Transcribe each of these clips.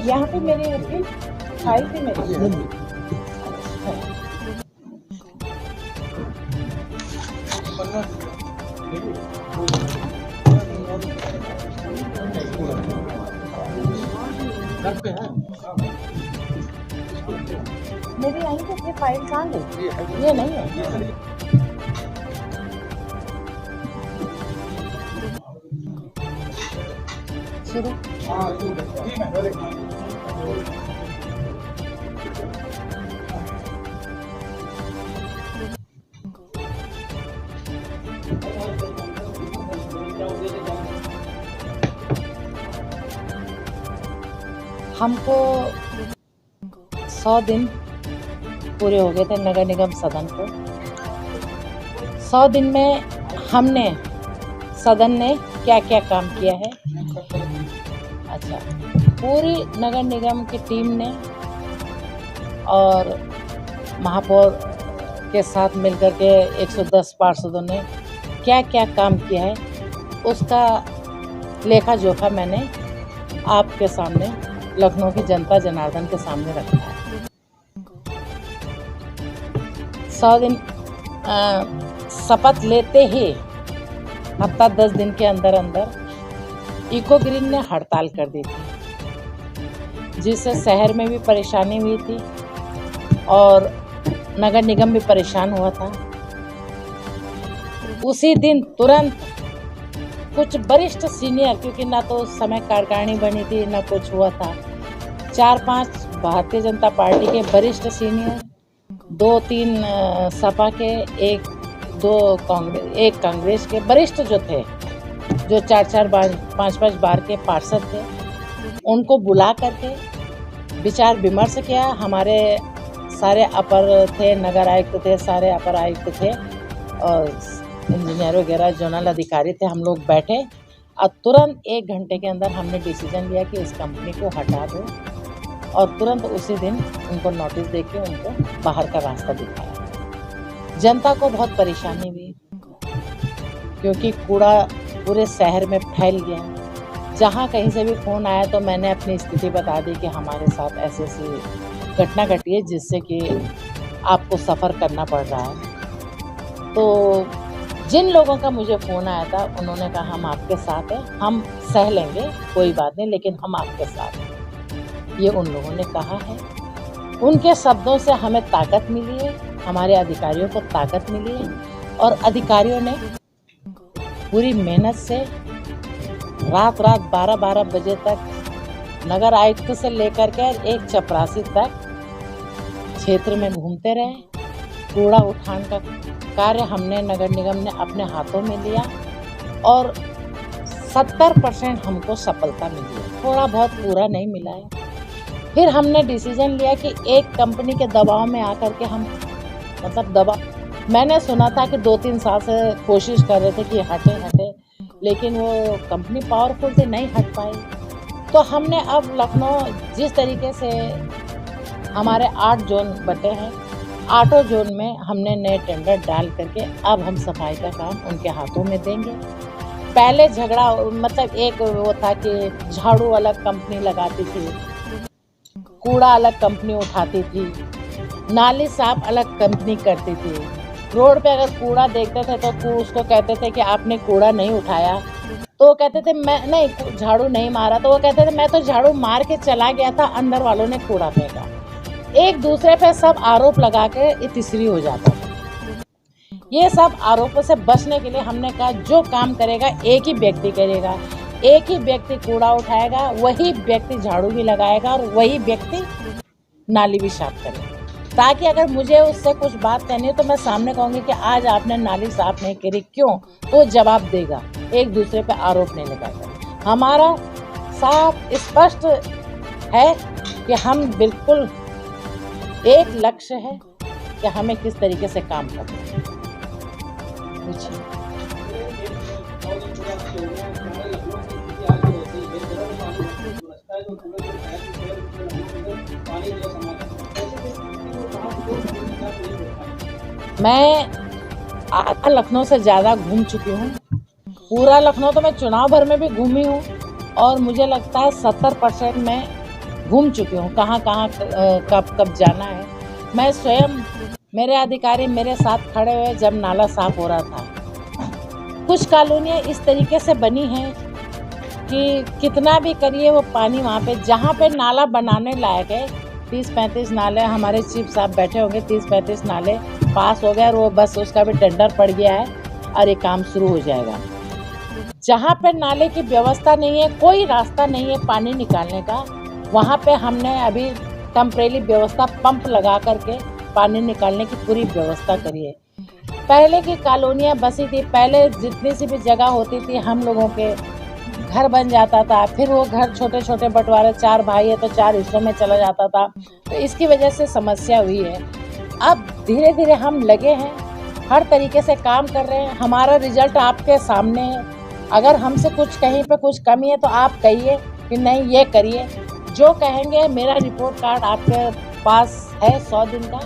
यहाँ पे मेरी उसकी फाइल थी मेरी। मेरी यहीं पे थी फाइल, कहाँ गई? ये नहीं है। शुरू हमको 100 दिन पूरे हो गए थे नगर निगम सदन को। 100 दिन में हमने सदन ने क्या क्या काम किया है। अच्छा, पूरी नगर निगम की टीम ने और महापौर के साथ मिलकर के 110 पार्षदों ने क्या क्या काम किया है, उसका लेखा जोखा मैंने आपके सामने, लखनऊ की जनता जनार्दन के सामने रखा है। 100 दिन शपथ लेते ही हफ्ता 10 दिन के अंदर अंदर इको ग्रीन ने हड़ताल कर दी थी, जिससे शहर में भी परेशानी हुई थी और नगर निगम भी परेशान हुआ था। उसी दिन तुरंत कुछ वरिष्ठ सीनियर, क्योंकि ना तो उस समय कार्यकारिणी बनी थी ना कुछ हुआ था, 4-5 भारतीय जनता पार्टी के वरिष्ठ सीनियर, 2-3 सपा के, 1 कांग्रेस के वरिष्ठ जो थे, जो 4-4 बार 5-5 बार के पार्षद थे, उनको बुला करके विचार विमर्श किया। हमारे सारे अपर थे, नगर आयुक्त थे, सारे अपर आयुक्त थे और इंजीनियर वगैरह जोनल अधिकारी थे। हम लोग बैठे और तुरंत 1 घंटे के अंदर हमने डिसीजन लिया कि इस कंपनी को हटा दो और तुरंत उसी दिन उनको नोटिस देके उनको बाहर का रास्ता दिखाया। जनता को बहुत परेशानी हुई क्योंकि कूड़ा पूरे शहर में फैल गया। जहाँ कहीं से भी फ़ोन आया तो मैंने अपनी स्थिति बता दी कि हमारे साथ ऐसी ऐसी घटना घटी है जिससे कि आपको सफ़र करना पड़ रहा है। तो जिन लोगों का मुझे फ़ोन आया था उन्होंने कहा हम आपके साथ हैं, हम सह लेंगे, कोई बात नहीं, लेकिन हम आपके साथ हैं, ये उन लोगों ने कहा है। उनके शब्दों से हमें ताकत मिली है, हमारे अधिकारियों को ताकत मिली है और अधिकारियों ने पूरी मेहनत से रात 12-12 बजे तक नगर आयुक्त से लेकर के एक चपरासी तक क्षेत्र में घूमते रहे। कूड़ा उठान का कार्य हमने नगर निगम ने अपने हाथों में लिया और 70% हमको सफलता मिली है, थोड़ा बहुत पूरा नहीं मिला है। फिर हमने डिसीजन लिया कि एक कंपनी के दबाव में आकर के हम मैंने सुना था कि 2-3 साल से कोशिश कर रहे थे कि हटे, लेकिन वो कंपनी पावरफुल थी, नहीं हट पाई। तो हमने अब लखनऊ जिस तरीके से हमारे 8 जोन बटे हैं, 8 जोन में हमने नए टेंडर डाल करके अब हम सफाई का काम उनके हाथों में देंगे। पहले झगड़ा एक वो था कि झाड़ू अलग कंपनी लगाती थी, कूड़ा अलग कंपनी उठाती थी, नाली साफ अलग कंपनी करती थी। रोड पे अगर कूड़ा देखते थे तो उसको कहते थे कि आपने कूड़ा नहीं उठाया, तो वो कहते थे मैं नहीं, झाड़ू नहीं मारा, तो वो कहते थे मैं तो झाड़ू मार के चला गया था, अंदर वालों ने कूड़ा फेंका। एक दूसरे पे सब आरोप लगा के तीसरी हो जाता था। ये सब आरोपों से बचने के लिए हमने कहा जो काम करेगा एक ही व्यक्ति करेगा, एक ही व्यक्ति कूड़ा उठाएगा, वही व्यक्ति झाड़ू भी लगाएगा और वही व्यक्ति नाली भी साफ करेगा, ताकि अगर मुझे उससे कुछ बात करनी है तो मैं सामने कहूँगी कि आज आपने नाली साफ नहीं करी, क्यों, तो जवाब देगा, एक दूसरे पे आरोप नहीं लगाएगा। हमारा साफ स्पष्ट है कि हम बिल्कुल एक लक्ष्य है कि हमें किस तरीके से काम करना है। मैं आधा लखनऊ से ज़्यादा घूम चुकी हूँ, पूरा लखनऊ तो मैं चुनाव भर में भी घूमी हूँ और मुझे लगता है 70% में घूम चुकी हूँ, कहाँ कहाँ कब कब जाना है। मैं स्वयं, मेरे अधिकारी मेरे साथ खड़े हुए जब नाला साफ हो रहा था। कुछ कॉलोनियाँ इस तरीके से बनी हैं कि कितना भी करिए वो पानी वहाँ पे, जहाँ पे नाला बनाने लायक है, 30-35 नाले, हमारे चीफ साहब बैठे होंगे, 30-35 नाले पास हो गए और वो बस उसका भी टेंडर पड़ गया है और ये काम शुरू हो जाएगा। जहाँ पे नाले की व्यवस्था नहीं है, कोई रास्ता नहीं है पानी निकालने का, वहाँ पे हमने अभी टेम्परेरी व्यवस्था पंप लगा करके पानी निकालने की पूरी व्यवस्था करी है। पहले की कॉलोनियाँ बसी थी, पहले जितनी सी भी जगह होती थी हम लोगों के घर बन जाता था, फिर वो घर छोटे छोटे बंटवारे, 4 भाई है तो 4 हिस्सों में चला जाता था, तो इसकी वजह से समस्या हुई है। अब धीरे धीरे हम लगे हैं, हर तरीके से काम कर रहे हैं, हमारा रिजल्ट आपके सामने है। अगर हमसे कुछ कहीं पे कुछ कमी है तो आप कहिए कि नहीं ये करिए, जो कहेंगे। मेरा रिपोर्ट कार्ड आपके पास है 100 दिन का,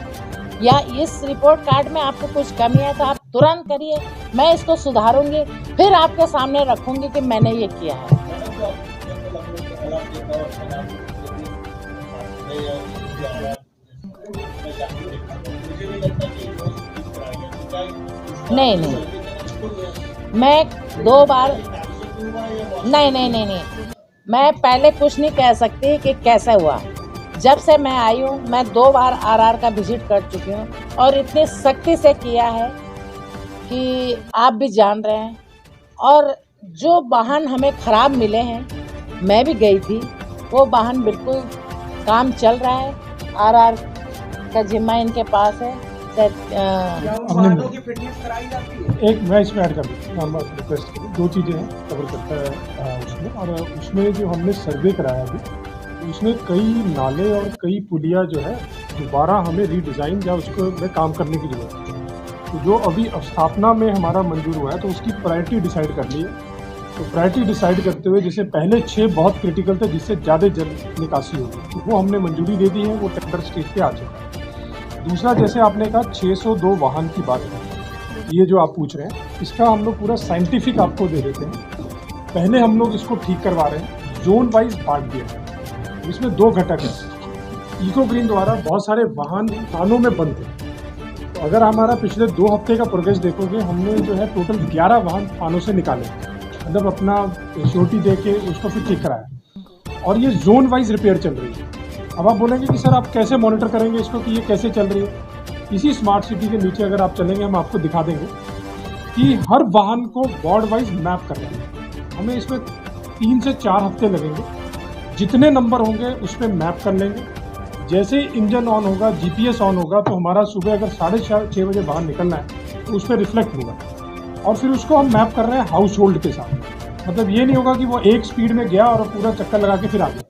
या इस रिपोर्ट कार्ड में आपको कुछ कमी है तो आप तुरंत करिए, मैं इसको सुधारूंगी, फिर आपके सामने रखूंगी कि मैंने ये किया है। नहीं नहीं, मैं 2 बार नहीं, मैं पहले कुछ नहीं कह सकती कि कैसे हुआ। जब से मैं आई हूँ, मैं 2 बार आरआर का विजिट कर चुकी हूँ और इतनी सख्ती से किया है कि आप भी जान रहे हैं। और जो वाहन हमें ख़राब मिले हैं, मैं भी गई थी, वो वाहन बिल्कुल काम चल रहा है, आरआर का जिम्मा इनके पास है। वाहनों की फिटनेस कराई जाती है। एक मैं इसमें ऐड कर दूँ, रिक्वेस्ट करूँ, 2 चीज़ें हैं कवर करता है उसमें। और उसमें जो हमने सर्वे कराया अभी, उसमें कई नाले और कई पुलिया जो है दोबारा हमें रीडिज़ाइन या उसको में काम करने की ज़रूरत है। तो जो अभी स्थापना में हमारा मंजूर हुआ है तो उसकी प्रायोरिटी डिसाइड कर ली है। तो प्रायोरिटी डिसाइड करते हुए जैसे पहले 6 बहुत क्रिटिकल थे जिससे ज़्यादा जल निकासी होगी, तो वो हमने मंजूरी दे दी है, वो टेंडर स्टेज पे आ चुका है। दूसरा, जैसे आपने कहा 602 वाहन की बात है, ये जो आप पूछ रहे हैं, इसका हम लोग पूरा साइंटिफिक आपको दे देते हैं। पहले हम लोग इसको ठीक करवा रहे हैं, जोन वाइज बांट दिया है। इसमें 2 घटक हैं। इको ग्रीन द्वारा बहुत सारे वाहन थानों में बंद थे, तो अगर हमारा पिछले 2 हफ्ते का प्रोग्रेस देखोगे, हमने जो है टोटल 11 वाहन थानों से निकाले, मतलब अपना श्योरिटी दे के उसको फिर ठीक कराया, और ये जोन वाइज रिपेयर चल रही है। अब आप बोलेंगे कि सर आप कैसे मॉनिटर करेंगे इसको कि ये कैसे चल रही है। इसी स्मार्ट सिटी के नीचे अगर आप चलेंगे, हम आपको दिखा देंगे कि हर वाहन को वार्ड वाइज मैप कर रहे हैं। हमें इसमें 3 से 4 हफ्ते लगेंगे। जितने नंबर होंगे उस पर मैप कर लेंगे। जैसे इंजन ऑन होगा, जीपीएस ऑन होगा, तो हमारा सुबह अगर 6:30 बजे बाहर निकलना है तो उस पर रिफ्लेक्ट होगा, और फिर उसको हम मैप कर रहे हैं हाउस होल्ड के साथ। मतलब ये नहीं होगा कि वो एक स्पीड में गया और पूरा चक्कर लगा के फिर आ गया।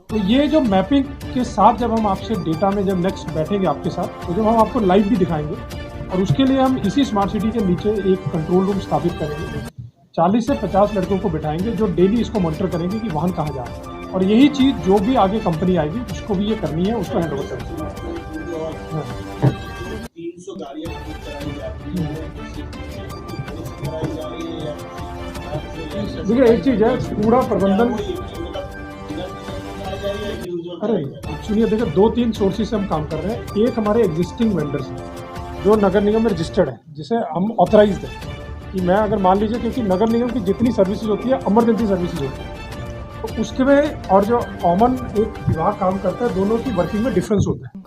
तो ये जो मैपिंग के साथ जब हम आपसे डेटा में जब नेक्स्ट बैठेंगे आपके साथ, तो जब हम आपको लाइव भी दिखाएंगे, और उसके लिए हम इसी स्मार्ट सिटी के नीचे एक कंट्रोल रूम स्थापित करेंगे। 40 से 50 लड़कों को बिठाएंगे जो डेली इसको मॉनिटर करेंगे कि वाहन कहाँ जा रहा है, और यही चीज़ जो भी आगे कंपनी आएगी उसको भी ये करनी है, उसको हैंड ओवर करनी है। 300 गाड़ियाँ कराई जाती है। देखिए एक चीज़ है, पूरा प्रबंधन, अरे सुनिए, देखिए 2-3 सोर्सेज से हम काम कर रहे हैं। एक हमारे एग्जिस्टिंग वेंडर्स हैं जो नगर निगम में रजिस्टर्ड है, जिसे हम ऑथराइज्ड है कि मैं अगर मान लीजिए, क्योंकि नगर निगम की जितनी सर्विसेज होती है इमरजेंसी सर्विसेज होती है, तो उसके में और जो कॉमन एक विभाग काम करता है, दोनों की वर्किंग में डिफरेंस होता है।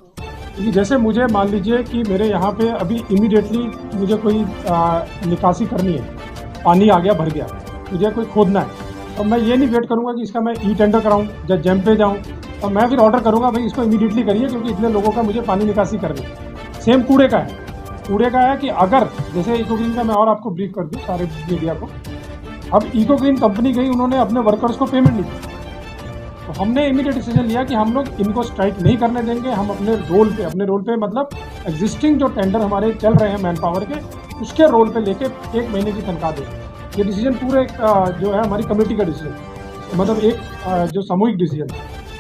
क्योंकि जैसे मुझे मान लीजिए कि मेरे यहाँ पे अभी इमीडिएटली मुझे कोई निकासी करनी है, पानी आ गया, भर गया, मुझे कोई खोदना है, तो मैं ये नहीं वेट करूँगा कि इसका मैं ई टेंडर कराऊँ या जेम पे जाऊँ, तो मैं फिर ऑर्डर करूँगा भाई इसको इमीडिएटली करिए क्योंकि इतने लोगों का मुझे पानी निकासी करनी है। सेम कूड़े का है। कूड़े का है कि अगर जैसे इको ग्रीन का मैं और आपको ब्रीफ कर दूँ सारे मीडिया को, अब इको ग्रीन कंपनी गई, उन्होंने अपने वर्कर्स को पेमेंट नहीं दी, तो हमने इमीडिएट डिसीजन लिया कि हम लोग इनको स्ट्राइक नहीं करने देंगे। हम अपने रोल पे मतलब एग्जिस्टिंग जो टेंडर हमारे चल रहे हैं मैन पावर के, उसके रोल पे लेके 1 महीने की तनख्वाह देंगे। ये डिसीजन पूरे जो है हमारी कमेटी का डिसीजन, मतलब एक जो सामूहिक डिसीजन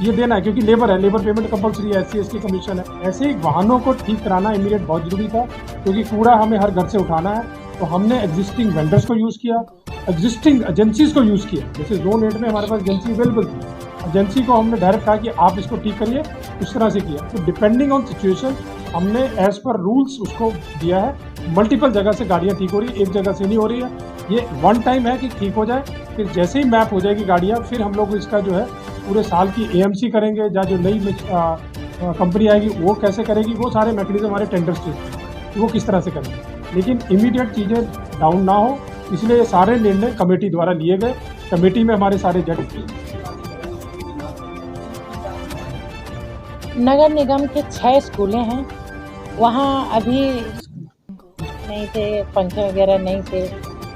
ये देना है, क्योंकि लेबर है, लेबर पेमेंट कंपलसरी है, SC ST कमीशन है। ऐसे ही वाहनों को ठीक कराना इमीडिएट बहुत जरूरी था, क्योंकि कूड़ा हमें हर घर से उठाना है। तो हमने एग्जिस्टिंग वेंडर्स को यूज़ किया, एग्जिस्टिंग एजेंसीज को यूज़ किया। जैसे जोन 8 में हमारे पास एजेंसी अवेलेबल थी, एजेंसी को हमने डायरेक्ट कहा कि आप इसको ठीक करिए, उस तरह से किया। तो डिपेंडिंग ऑन सिचुएशन हमने एज पर रूल्स उसको दिया है। मल्टीपल जगह से गाड़ियाँ ठीक हो रही है, एक जगह से नहीं हो रही है। ये वन टाइम है कि ठीक हो जाए, फिर जैसे ही मैप हो जाएगी गाड़ियाँ, फिर हम लोग इसका जो है पूरे साल की AMC करेंगे, या जो नई कंपनी आएगी वो कैसे करेगी, वो सारे मैकेनिज्म हमारे टेंडर स्टेज वो किस तरह से करेंगे। लेकिन इमीडिएट चीज़ें डाउन ना हो, इसलिए ये सारे निर्णय कमेटी द्वारा लिए गए। कमेटी में हमारे सारे जज, नगर निगम के 6 स्कूलें हैं, वहाँ अभी नहीं थे, पंखे वगैरह नहीं थे,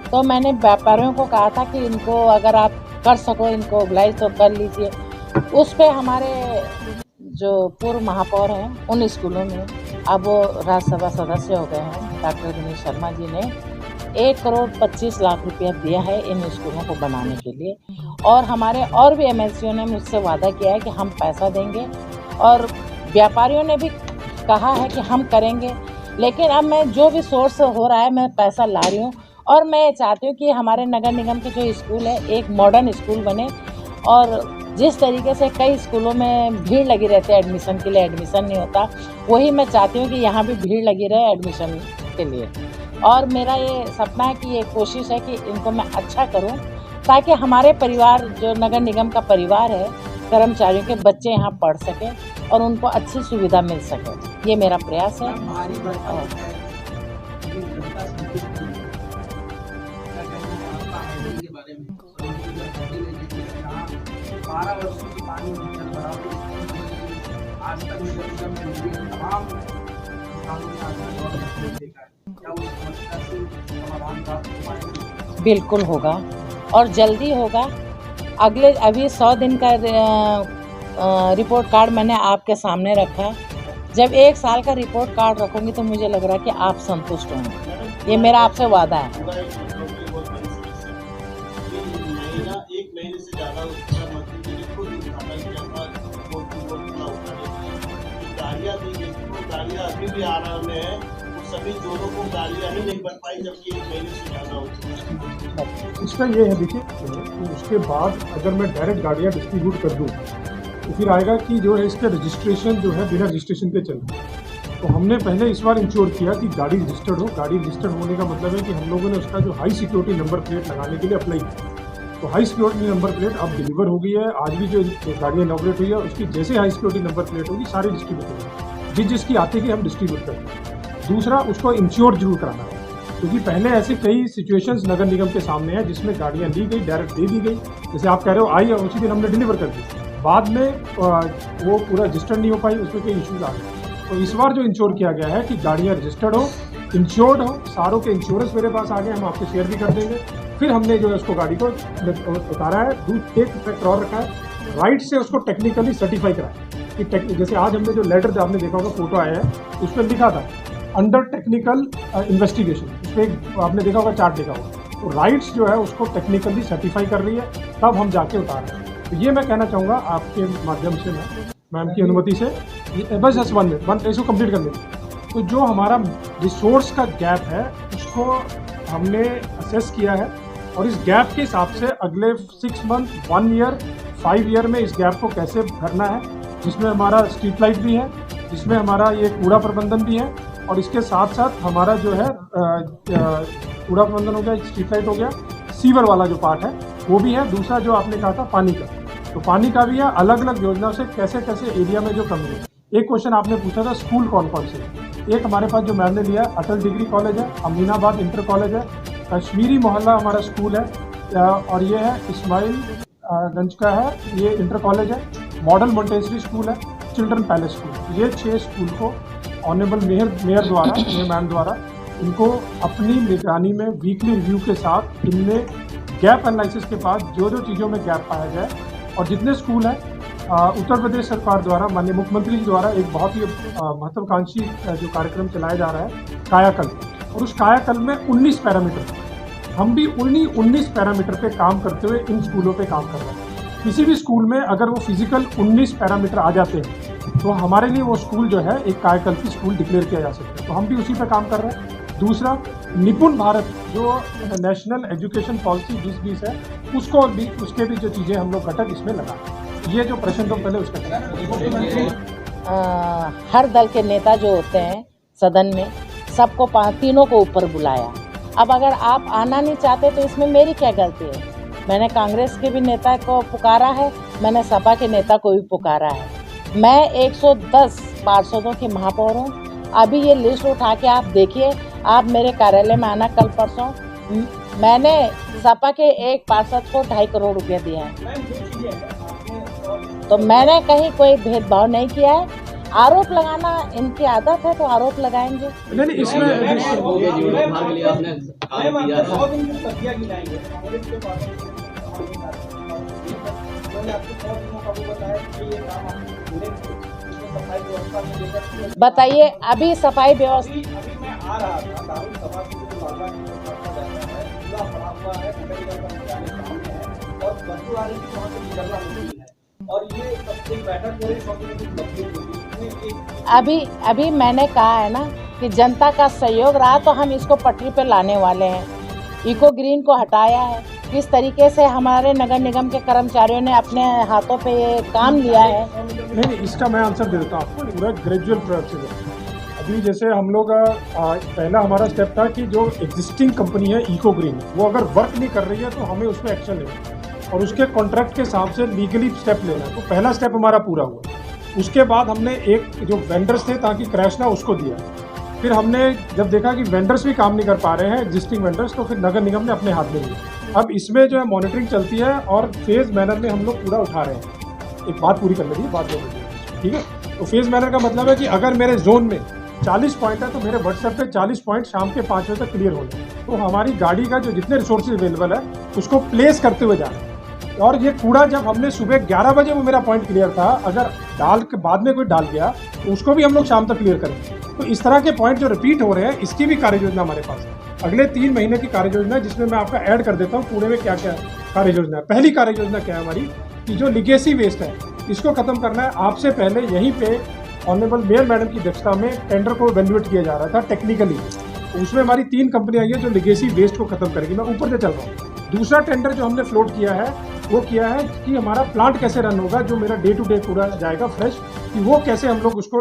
तो मैंने व्यापारियों को कहा था कि इनको अगर आप कर सको, इनको ऑर्गेनाइज तो कर लीजिए। उस पे हमारे जो पूर्व महापौर हैं उन स्कूलों में अब वो राज्यसभा सदस्य हो गए हैं, डॉक्टर दिनेश शर्मा जी ने 1,25,00,000 रुपया दिया है इन स्कूलों को बनाने के लिए। और हमारे और भी MLCओं ने मुझसे वादा किया है कि हम पैसा देंगे, और व्यापारियों ने भी कहा है कि हम करेंगे। लेकिन अब मैं जो भी सोर्स हो रहा है, मैं पैसा ला रही हूँ, और मैं चाहती हूँ कि हमारे नगर निगम के जो स्कूल है एक मॉडर्न स्कूल बने। और जिस तरीके से कई स्कूलों में भीड़ लगी रहती है एडमिशन के लिए, एडमिशन नहीं होता, वही मैं चाहती हूँ कि यहाँ भी भीड़ लगी रहे एडमिशन के लिए। और मेरा ये सपना है कि ये कोशिश है कि इनको मैं अच्छा करूँ, ताकि हमारे परिवार, जो नगर निगम का परिवार है, कर्मचारियों के बच्चे यहाँ पढ़ सकें और उनको अच्छी सुविधा मिल सके। ये मेरा प्रयास है। बिल्कुल होगा और जल्दी होगा। अभी 100 दिन का रिपोर्ट कार्ड मैंने आपके सामने रखा। जब 1 साल का रिपोर्ट कार्ड रखूंगी तो मुझे लग रहा है कि आप संतुष्ट होंगे। ये मेरा आपसे वादा है। एक महीने से ज़्यादा मंत्री ने खुद गाड़ियाँ दी गई, वो गाड़ियाँ अभी भी आराम में है, वो सभी जोड़ों को गाड़ियाँ ही नहीं बन पाई, जबकि 1 महीने से ज़्यादा हो चुका है। इसका ये है, देखिए, तो उसके बाद अगर मैं डायरेक्ट गाड़ियाँ डिस्ट्रीब्यूट कर दूँ तो फिर आएगा कि जो है इसका रजिस्ट्रेशन जो है बिना रजिस्ट्रेशन के चल। तो हमने पहले इस बार इंश्योर किया कि गाड़ी रजिस्टर्ड हो। गाड़ी रजिस्टर्ड होने का मतलब है कि हम लोगों ने उसका जो हाई सिक्योरिटी नंबर प्लेट लगाने के लिए अप्लाई किया। तो हाई सिक्योरिटी नंबर प्लेट अब डिलीवर हो गई है। आज भी जो गाड़ियाँ इनॉग्रेट हुई है उसकी जैसे हाई सिक्योरिटी नंबर प्लेट होगी सारी डिस्ट्रीब्यूट होगी, जिसकी आती है हम डिस्ट्रीब्यूट करेंगे। दूसरा, उसको इंश्योर जरूर कराना है, क्योंकि पहले ऐसी कई सिचुएशंस नगर निगम के सामने है जिसमें गाड़ियाँ ली गई, डायरेक्ट दे दी गई, जैसे आप कह रहे हो आई और उसी दिन हमने डिलीवर कर दी, बाद में वो पूरा रजिस्टर्ड नहीं हो पाई, उसमें कई इशूज आ गए। तो इस बार जो इंश्योर किया गया है कि गाड़ियाँ रजिस्टर्ड हो, इंश्योर्ड हो, सारों के इंश्योरेंस मेरे पास आ गए, हम आपसे शेयर भी कर देंगे। फिर हमने जो है उसको गाड़ी को उतारा है। एक फैक्टर और रखा है, राइट से उसको टेक्निकली सर्टिफाई कराया कि जैसे आज हमने जो लेटर आपने देखा होगा, फोटो आया है, उस पर लिखा था अंडर टेक्निकल इन्वेस्टिगेशन, उस पर आपने देखा होगा चार्ट लिखा होगा। तो राइट्स जो है उसको टेक्निकली सर्टिफाई कर रही है, तब हम जाके उतार रहे हैं। तो ये मैं कहना चाहूँगा आपके माध्यम से, मैम की अनुमति से, बस 1 मिनट इसको कंप्लीट कर लेंगे। तो जो हमारा रिसोर्स का गैप है उसको हमने असेस किया है, और इस गैप के हिसाब से अगले 6 मंथ, 1 ईयर, 5 ईयर में इस गैप को कैसे भरना है, जिसमें हमारा स्ट्रीट लाइट भी है, जिसमें हमारा ये कूड़ा प्रबंधन भी है, और इसके साथ साथ हमारा जो है कूड़ा प्रबंधन हो गया, स्ट्रीट लाइट हो गया, सीवर वाला जो पार्ट है वो भी है। दूसरा जो आपने कहा था पानी का, तो पानी का भी है। अलग अलग योजनाओं से कैसे कैसे एरिया में जो कमी है। एक क्वेश्चन आपने पूछा था स्कूल कौन कौन से, एक हमारे पास जो मैम ने लिया अटल डिग्री कॉलेज है, अमीनाबाद इंटर कॉलेज है, कश्मीरी मोहल्ला हमारा स्कूल है, और ये है इस्माइल गंज का है, ये इंटर कॉलेज है, मॉडल मोंटेसरी स्कूल है, चिल्ड्रन पैलेस स्कूल है। ये 6 स्कूल को ऑनरेबल मेयर द्वारा, मैम द्वारा, इनको अपनी निगरानी में वीकली रिव्यू के साथ इनमें गैप एनालिसिस के बाद जो जो चीज़ों में गैप पाया जाए, और जितने स्कूल हैं, उत्तर प्रदेश सरकार द्वारा, माननीय मुख्यमंत्री जी द्वारा एक बहुत ही महत्वाकांक्षी जो कार्यक्रम चलाया जा रहा है, कायाकल्प, और उस कायाकल्प में 19 पैरामीटर, हम भी उन्हीं 19 पैरामीटर पे काम करते हुए इन स्कूलों पे काम कर रहे हैं। किसी भी स्कूल में अगर वो फिजिकल 19 पैरामीटर आ जाते हैं तो हमारे लिए वो स्कूल जो है एक कायाकल्पी स्कूल डिक्लेयर किया जा सकता है। तो हम भी उसी पे काम कर रहे हैं। दूसरा, निपुण भारत जो नेशनल एजुकेशन पॉलिसी 2020 है, उसको भी, उसके भी जो चीज़ें हम लोग घटक इसमें लगा, ये जो प्रश्न तो पहले उसका हर दल के नेता जो होते हैं सदन में सबको तीनों को ऊपर बुलाया। अब अगर आप आना नहीं चाहते तो इसमें मेरी क्या गलती है? मैंने कांग्रेस के भी नेता को पुकारा है, मैंने सपा के नेता को भी पुकारा है। मैं 110 पार्षदों की महापौर हूँ। अभी ये लिस्ट उठा के आप देखिए, आप मेरे कार्यालय में आना कल परसों। मैंने सपा के एक पार्षद को 2.5 करोड़ रुपया दिया है, तो मैंने कहीं कोई भेदभाव नहीं किया है। आरोप लगाना इनकी आदत है तो आरोप लगाएंगे। नहीं इसमें बताइए, अभी सफाई व्यवस्था अभी मैं आ रहा था दारुल सभा से जो लालबाग की रास्ता जाता है पूरा भरा हुआ है, नगर निगम का मुख्यालय सामने है और बदबू आ रही थी, वहाँ से निकलना मुश्किल है और ये सब एक बैठक हो रही अभी मैंने कहा है ना कि जनता का सहयोग रहा तो हम इसको पटरी पे लाने वाले हैं। इको ग्रीन को हटाया है, किस तरीके से हमारे नगर निगम के कर्मचारियों ने अपने हाथों पे ये काम लिया है। नहीं इसका मैं आंसर दे देता हूँ आपको। पूरा ग्रेजुअल प्रोसेस है। अभी जैसे हम लोग पहला हमारा स्टेप था कि जो एग्जिस्टिंग कंपनी है इको ग्रीन, वो अगर वर्क नहीं कर रही है तो हमें उस पर एक्शन लेना है और उसके कॉन्ट्रैक्ट के हिसाब से लीगली स्टेप लेना है। तो पहला स्टेप हमारा पूरा हुआ। उसके बाद हमने एक जो वेंडर्स थे ताकि क्रैश ना, उसको दिया। फिर हमने जब देखा कि वेंडर्स भी काम नहीं कर पा रहे हैं एग्जिस्टिंग वेंडर्स, तो फिर नगर निगम ने अपने हाथ में लिया। अब इसमें जो है मॉनिटरिंग चलती है और फेज मैनर में हम लोग पूरा उठा रहे हैं। एक बात पूरी कर लेती है, बात बोल, ठीक है। तो फेज मैनर का मतलब है कि अगर मेरे जोन में 40 पॉइंट है तो मेरे व्हाट्सएप पे 40 पॉइंट शाम के 5 बजे तक क्लियर हो जाए। तो हमारी गाड़ी का जो जितने रिसोर्सेज अवेलेबल है उसको प्लेस करते हुए जा रहे हैं। और ये कूड़ा जब हमने सुबह 11 बजे वो मेरा पॉइंट क्लियर था, अगर डाल के बाद में कोई डाल गया तो उसको भी हम लोग शाम तक क्लियर करेंगे। तो इस तरह के पॉइंट जो रिपीट हो रहे हैं, इसकी भी कार्य योजना हमारे पास है। अगले 3 महीने की कार्य योजना है, जिसमें मैं आपका ऐड कर देता हूँ कूड़े में क्या क्या कार्य योजना है। पहली कार्य योजना क्या है हमारी, कि जो लीगेसी वेस्ट है इसको खत्म करना है। आपसे पहले यहीं पे ऑनरेबल मेयर मैडम की अध्यक्षता में टेंडर को इवैल्यूएट किया जा रहा था टेक्निकली। तो उसमें हमारी 3 कंपनियां आई है जो लीगेसी वेस्ट को खत्म करेगी। मैं ऊपर से चल रहा हूँ। दूसरा टेंडर जो हमने फ्लोट किया है वो किया है कि हमारा प्लांट कैसे रन होगा, जो मेरा डे टू डे कूड़ा जाएगा फ्रेश, कि वो कैसे हम लोग उसको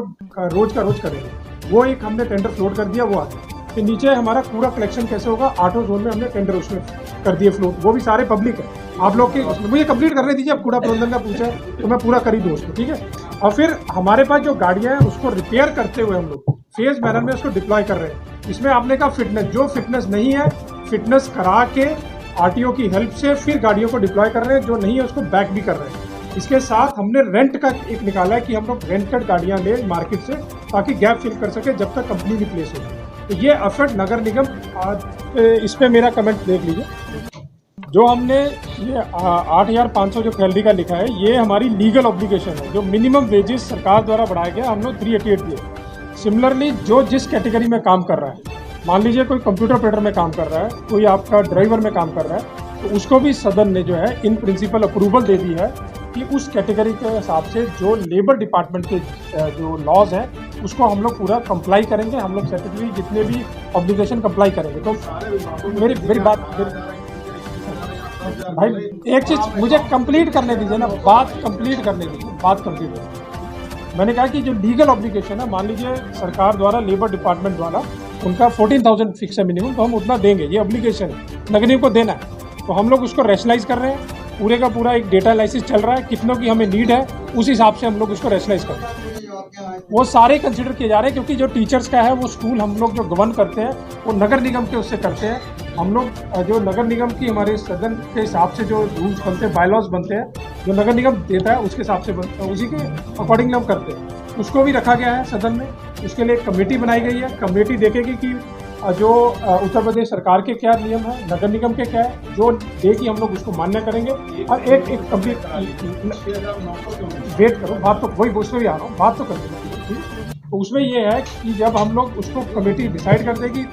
रोज का रोज करेंगे। वो एक हमने टेंडर फ्लोट कर दिया, वो आ गया। फिर नीचे हमारा कूड़ा कलेक्शन कैसे होगा, 8 जोन में हमने टेंडर उसमें कर दिए फ्लोट। वो भी सारे पब्लिक है, आप लोग के मुझे कंप्लीट करने दीजिए। अब कूड़ा प्रबंधन का पूछा है तो मैं पूरा कर ही दूँ उसको, ठीक है। और फिर हमारे पास जो गाड़ियाँ हैं उसको रिपेयर करते हुए हम लोग फेज मैनर में उसको डिप्लॉय कर रहे हैं। इसमें आपने कहा फिटनेस, जो फिटनेस नहीं है फिटनेस करा के आरटीओ की हेल्प से फिर गाड़ियों को डिप्लॉय कर रहे हैं, जो नहीं है उसको बैक भी कर रहे हैं। इसके साथ हमने रेंट का एक निकाला है कि हम लोग रेंटेड गाड़ियां ले मार्केट से, ताकि गैप फिल कर सके जब तक कंपनी रिप्लेस हो। तो ये एफर्ट नगर निगम, इस पर मेरा कमेंट देख लीजिए। जो हमने ये 8,500 जो कैलोरी का लिखा है, ये हमारी लीगल ऑब्लिगेशन है। जो मिनिमम वेजेस सरकार द्वारा बढ़ाया गया, हम लोग 388 दिए। सिमिलरली जो जिस कैटेगरी में काम कर रहा है, मान लीजिए कोई कंप्यूटर ऑपरेटर में काम कर रहा है, कोई आपका ड्राइवर में काम कर रहा है, तो उसको भी सदन ने जो है इन प्रिंसिपल अप्रूवल दे दी है कि उस कैटेगरी के हिसाब से जो लेबर डिपार्टमेंट के जो लॉज हैं उसको हम लोग पूरा कंप्लाई करेंगे। हम लोग स्टैट्यूटरी जितने भी ऑब्लिगेशन कंप्लाई करेंगे। तो मेरी बात भाई, एक चीज़ मुझे कंप्लीट करने दीजिए ना, बात कंप्लीट करने दीजिए। मैंने कहा कि जो लीगल ऑब्लिगेशन है, मान लीजिए सरकार द्वारा लेबर डिपार्टमेंट द्वारा उनका 14,000 फिक्स है मिनिमम, तो हम उतना देंगे, ये ऑब्लिगेशन है, नगर निगम को देना है। तो हम लोग उसको रैशनलाइज कर रहे हैं। पूरे का पूरा एक डेटा एनालिसिस चल रहा है, कितनों की हमें नीड है, उस हिसाब से हम लोग उसको रैशनलाइज कर रहे हैं। वो सारे कंसिडर किए जा रहे हैं, क्योंकि जो टीचर्स का है वो स्कूल हम लोग जो गवर्न करते हैं वो नगर निगम के उससे करते हैं। हम लोग जो नगर निगम की हमारे सदन के हिसाब से जो रूल्स बनते हैं, बायलॉज बनते हैं, जो नगर निगम देता है उसके हिसाब से उसी के अकॉर्डिंगली हम करते हैं। उसको भी रखा गया है सदन में। उसके लिए एक कमेटी बनाई गई है। कमेटी देखेगी कि जो उत्तर प्रदेश सरकार के क्या नियम है, नगर निगम के क्या है, जो देगी हम लोग उसको मान्य करेंगे। और एक कंप्लीट वेट करो, बात तो वही उसमें भी आ रहा हूँ, बात तो कर देंगे। तो उसमें ये है कि जब हम लोग उसको कमेटी डिसाइड कर देगी